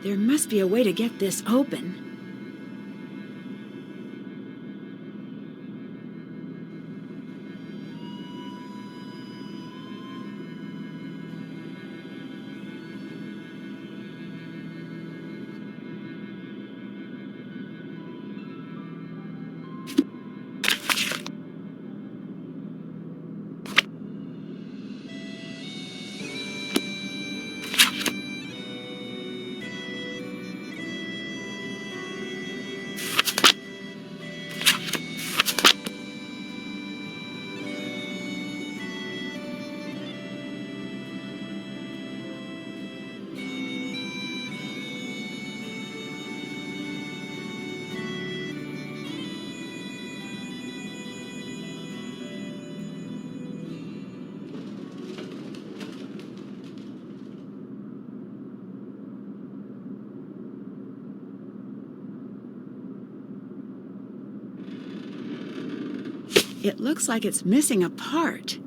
There must be a way to get this open. It looks like it's missing a part.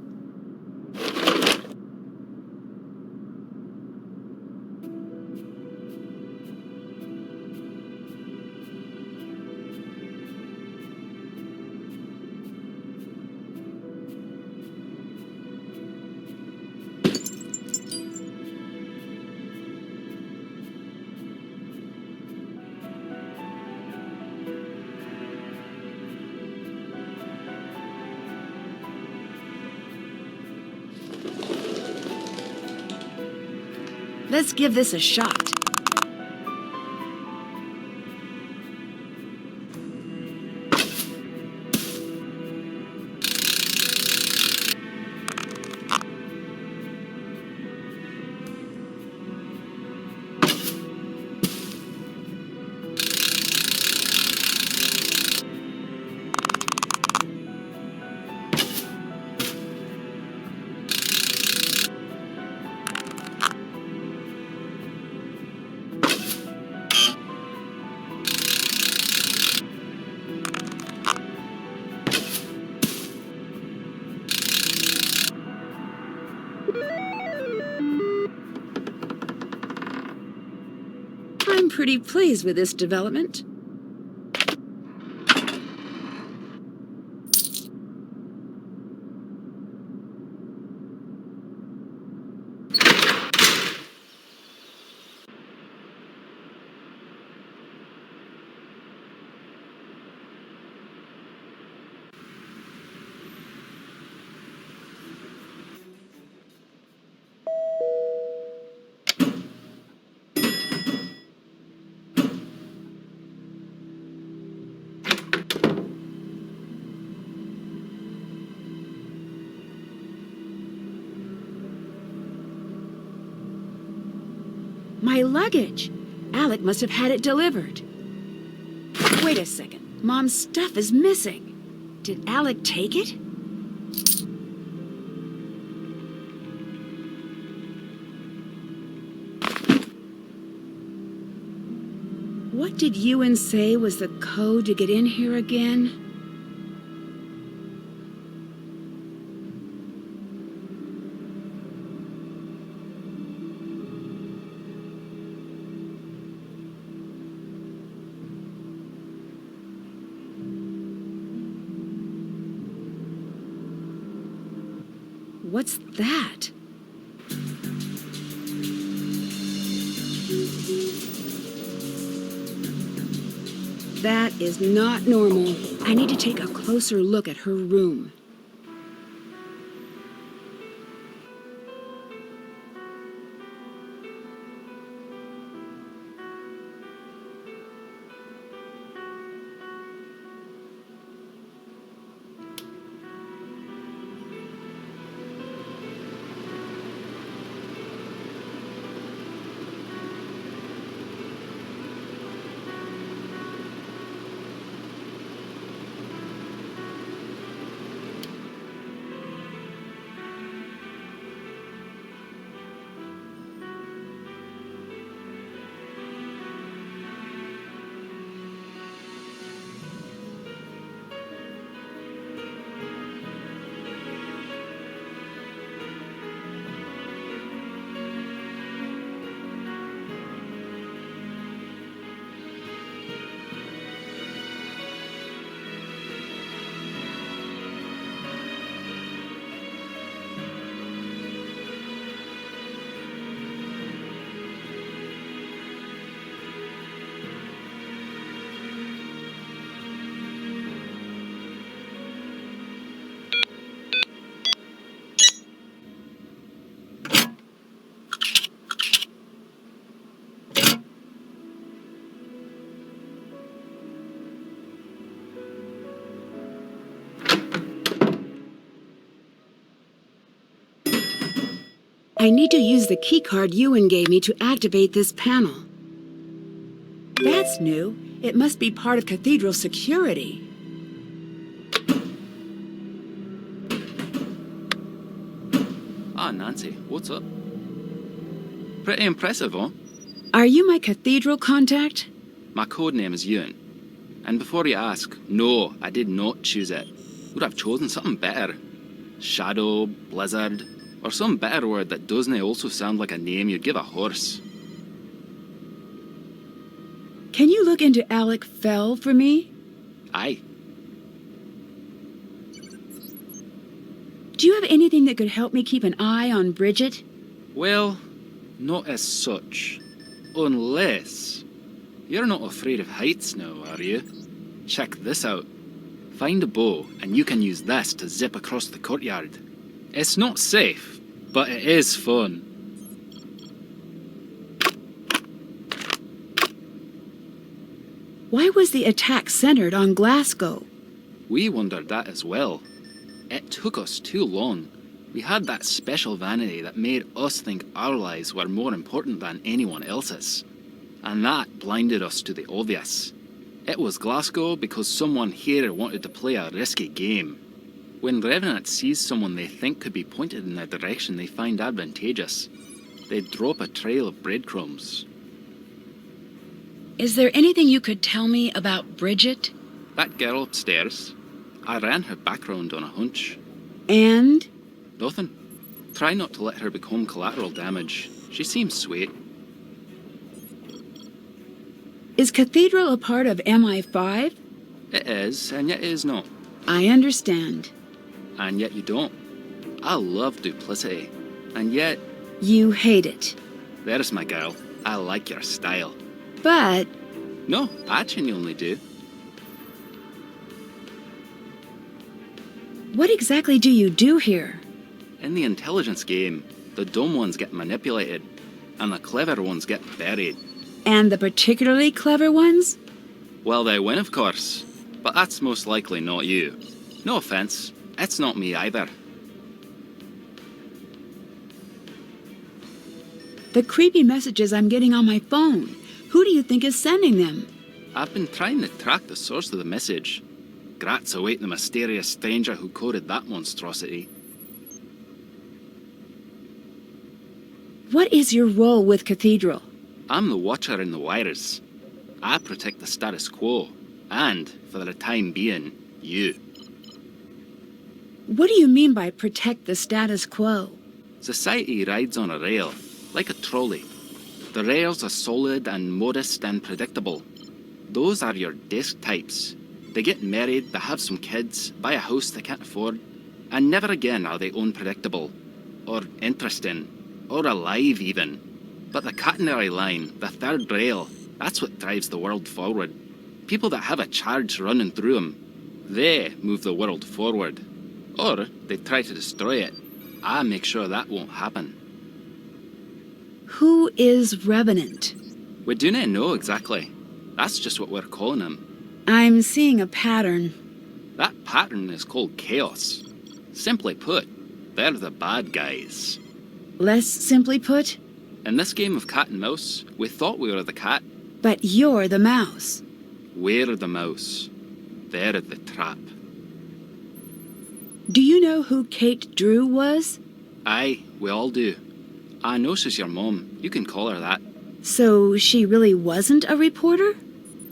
Let's give this a shot. I'm pretty pleased with this development. My luggage! Alec must have had it delivered. Wait a second. Mom's stuff is missing. Did Alec take it? What did Ewan say was the code to get in here again? What's that? That is not normal. I need to take a closer look at her room. I need to use the keycard Ewan gave me to activate this panel. That's new. It must be part of Cathedral security. Ah, Nancy, what's up? Pretty impressive, huh? Are you my Cathedral contact? My code name is Ewan. And before you ask, no, I did not choose it. Would have chosen something better. Shadow, blizzard, or some better word that doesn't also sound like a name you'd give a horse. Can you look into Alec Fell for me? Aye. Do you have anything that could help me keep an eye on Bridget? Well, not as such. Unless... You're not afraid of heights now, are you? Check this out. Find a bow, and you can use this to zip across the courtyard. It's not safe, but it is fun. Why was the attack centered on Glasgow? We wondered that as well. It took us too long. We had that special vanity that made us think our lives were more important than anyone else's. And that blinded us to the obvious. It was Glasgow because someone here wanted to play a risky game. When Revenant sees someone they think could be pointed in a direction they find advantageous, they drop a trail of breadcrumbs. Is there anything you could tell me about Bridget? That girl upstairs, I ran her background on a hunch. And? Nothing. Try not to let her become collateral damage. She seems sweet. Is Cathedral a part of MI5? It is, and yet it is not. I understand. And yet you don't. I love duplicity, and yet... You hate it. There's my girl. I like your style. But... No, I genuinely do. What exactly do you do here? In the intelligence game, the dumb ones get manipulated, and the clever ones get buried. And the particularly clever ones? Well, they win, of course. But that's most likely not you. No offense, it's not me either. The creepy messages I'm getting on my phone. Who do you think is sending them? I've been trying to track the source of the message. Grats await the mysterious stranger who coded that monstrosity. What is your role with Cathedral? I'm the watcher in the wires. I protect the status quo, and, for the time being, you. What do you mean by protect the status quo? Society rides on a rail, like a trolley. The rails are solid and modest and predictable. Those are your desk types. They get married, they have some kids, buy a house they can't afford, and never again are they unpredictable, or interesting, or alive even. But the catenary line, the third rail, that's what drives the world forward. People that have a charge running through them, they move the world forward. Or they try to destroy it. I make sure that won't happen. Who is Revenant? We do not know exactly. That's just what we're calling him. I'm seeing a pattern. That pattern is called chaos. Simply put, they're the bad guys. Less simply put? In this game of cat and mouse, we thought we were the cat. But you're the mouse. We're the mouse. They're the trap. Do you know who Kate Drew was? Aye, we all do. I know she's your mom. You can call her that. So she really wasn't a reporter?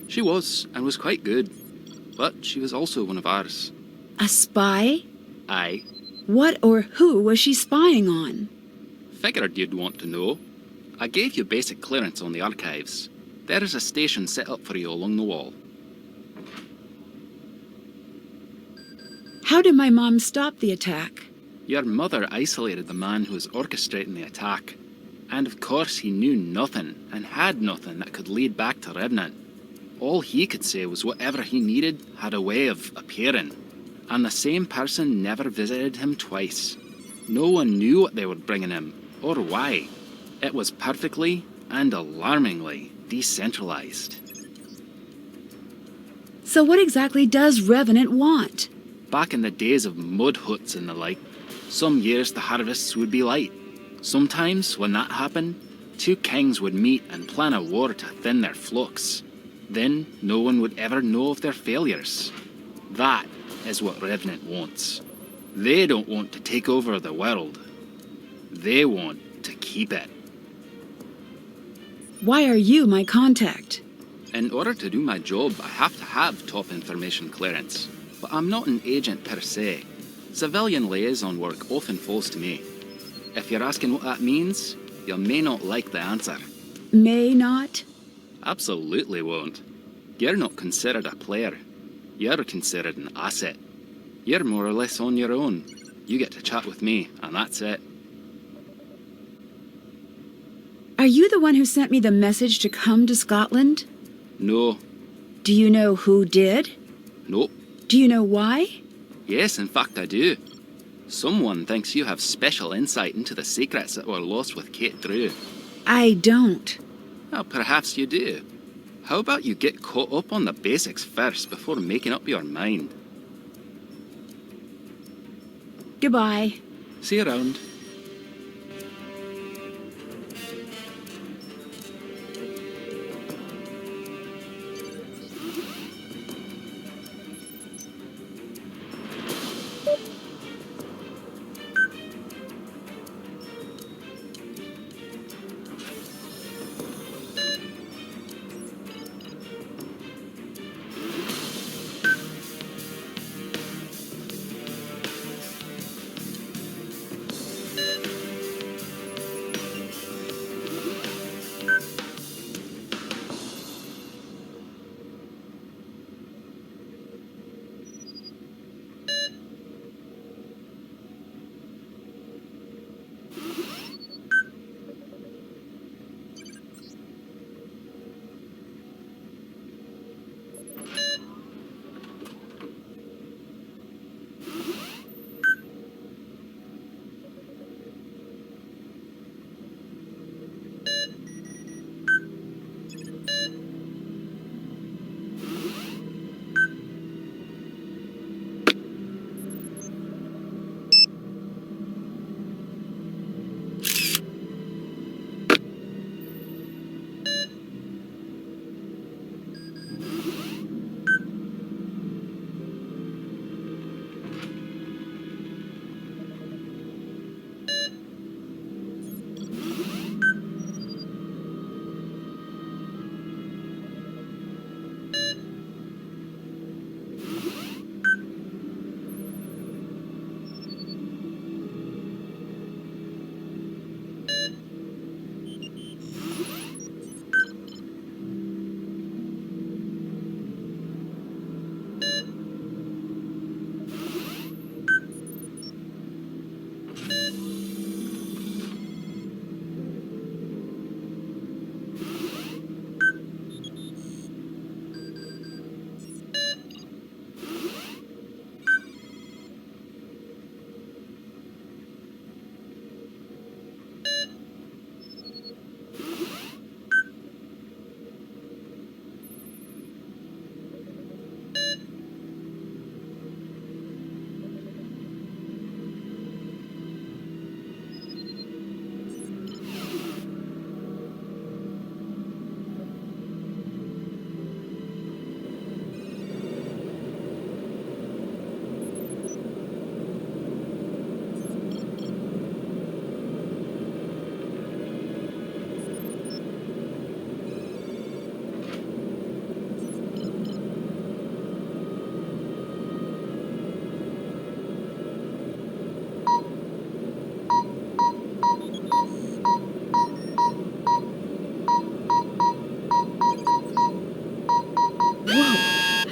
She was, and was quite good. But she was also one of ours. A spy? Aye. What or who was she spying on? Figured you'd want to know. I gave you basic clearance on the archives. There is a station set up for you along the wall. How did my mom stop the attack? Your mother isolated the man who was orchestrating the attack. And of course he knew nothing, and had nothing that could lead back to Revenant. All he could say was whatever he needed had a way of appearing. And the same person never visited him twice. No one knew what they were bringing him, or why. It was perfectly and alarmingly decentralized. So what exactly does Revenant want? Back in the days of mud huts and the like, some years the harvests would be light. Sometimes, when that happened, two kings would meet and plan a war to thin their flocks. Then, no one would ever know of their failures. That is what Revenant wants. They don't want to take over the world. They want to keep it. Why are you my contact? In order to do my job, I have to have top information clearance. But I'm not an agent per se. Civilian liaison work often falls to me. If you're asking what that means, you may not like the answer. May not? Absolutely won't. You're not considered a player. You're considered an asset. You're more or less on your own. You get to chat with me, and that's it. Are you the one who sent me the message to come to Scotland? No. Do you know who did? Nope. Do you know why? Yes, in fact I do. Someone thinks you have special insight into the secrets that were lost with Cathedral. I don't. Well, perhaps you do. How about you get caught up on the basics first before making up your mind? Goodbye. See you around.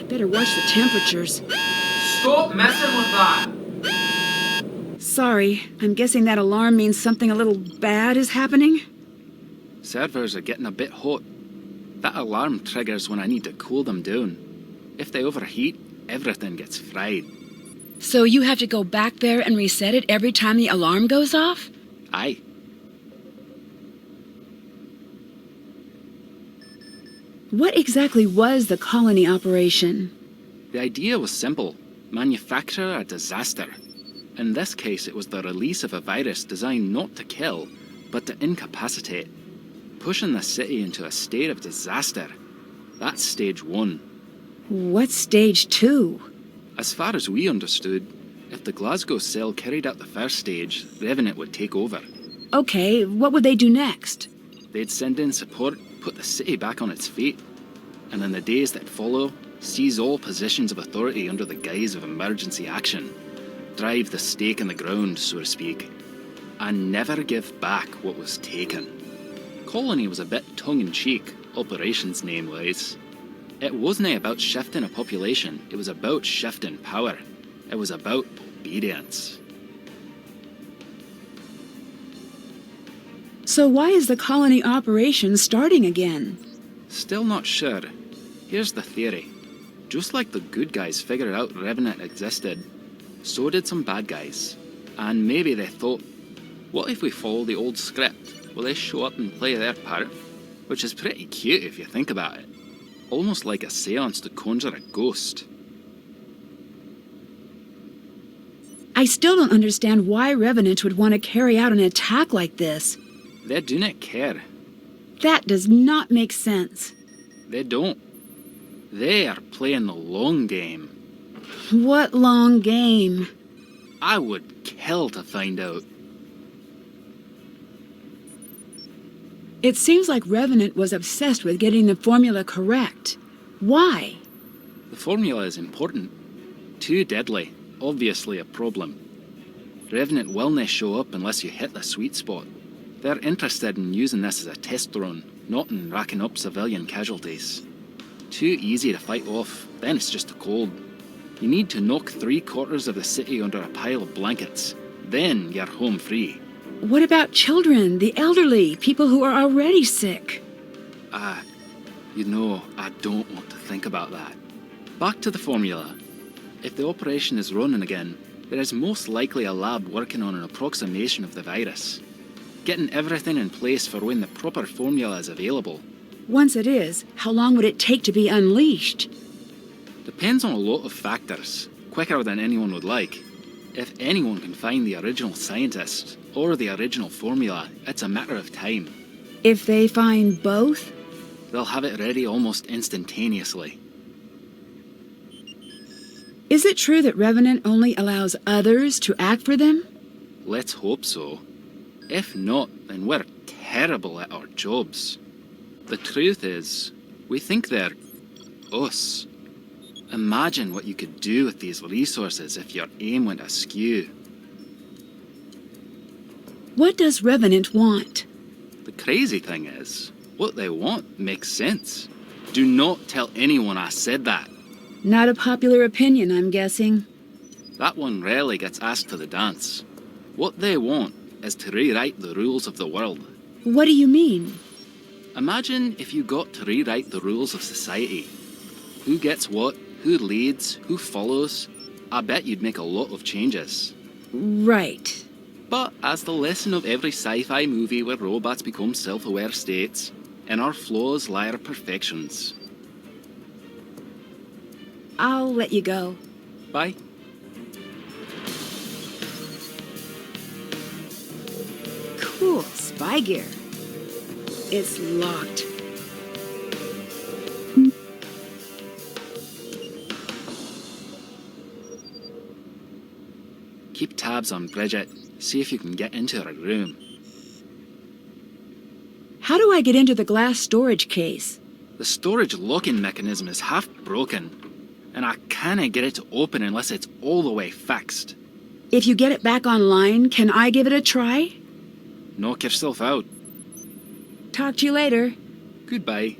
Better watch the temperatures. Stop messing with that! Sorry, I'm guessing that alarm means something a little bad is happening? Servers are getting a bit hot. That alarm triggers when I need to cool them down. If they overheat, everything gets fried. So you have to go back there and reset it every time the alarm goes off? Aye. What exactly was the colony operation? The idea was simple. Manufacture a disaster. In this case, it was the release of a virus designed not to kill, but to incapacitate, pushing the city into a state of disaster. That's stage 1. What's stage 2? As far as we understood, if the Glasgow cell carried out the first stage, Revenant would take over. Okay, what would they do next? They'd send in support, put the city back on its feet, and in the days that follow, seize all positions of authority under the guise of emergency action. Drive the stake in the ground, so to speak, and never give back what was taken. Colony was a bit tongue-in-cheek, operations name-wise. It wasn't about shifting a population, it was about shifting power. It was about obedience. So why is the colony operation starting again? Still not sure. Here's the theory. Just like the good guys figured out Revenant existed, so did some bad guys. And maybe they thought, what if we follow the old script? Will they show up and play their part? Which is pretty cute if you think about it. Almost like a seance to conjure a ghost. I still don't understand why Revenant would want to carry out an attack like this. They do not care. That does not make sense. They don't. They are playing the long game. What long game? I would kill to find out. It seems like Revenant was obsessed with getting the formula correct. Why? The formula is important. Too deadly. Obviously a problem. Revenant will not show up unless you hit the sweet spot. They're interested in using this as a test drone, not in racking up civilian casualties. Too easy to fight off, then it's just a cold. You need to knock 3/4 of the city under a pile of blankets. Then you're home free. What about children, the elderly, people who are already sick? I don't want to think about that. Back to the formula. If the operation is running again, there is most likely a lab working on an approximation of the virus. Getting everything in place for when the proper formula is available. Once it is, how long would it take to be unleashed? Depends on a lot of factors, quicker than anyone would like. If anyone can find the original scientist, or the original formula, it's a matter of time. If they find both? They'll have it ready almost instantaneously. Is it true that Revenant only allows others to act for them? Let's hope so. If not, then we're terrible at our jobs. The truth is, we think they're us. Imagine what you could do with these resources if your aim went askew. What does Revenant want? The crazy thing is, what they want makes sense. Do not tell anyone I said that. Not a popular opinion, I'm guessing. That one rarely gets asked to the dance. What they want is to rewrite the rules of the world. What do you mean? Imagine if you got to rewrite the rules of society. Who gets what, who leads, who follows. I bet you'd make a lot of changes. Right. But as the lesson of every sci-fi movie where robots become self-aware states, in our flaws lie our perfections. I'll let you go. Bye. Cool, spy gear. It's locked. Keep tabs on Bridget. See if you can get into her room. How do I get into the glass storage case? The storage locking mechanism is half broken, and I can't get it to open unless it's all the way fixed. If you get it back online, can I give it a try? Knock yourself out. Talk to you later. Goodbye.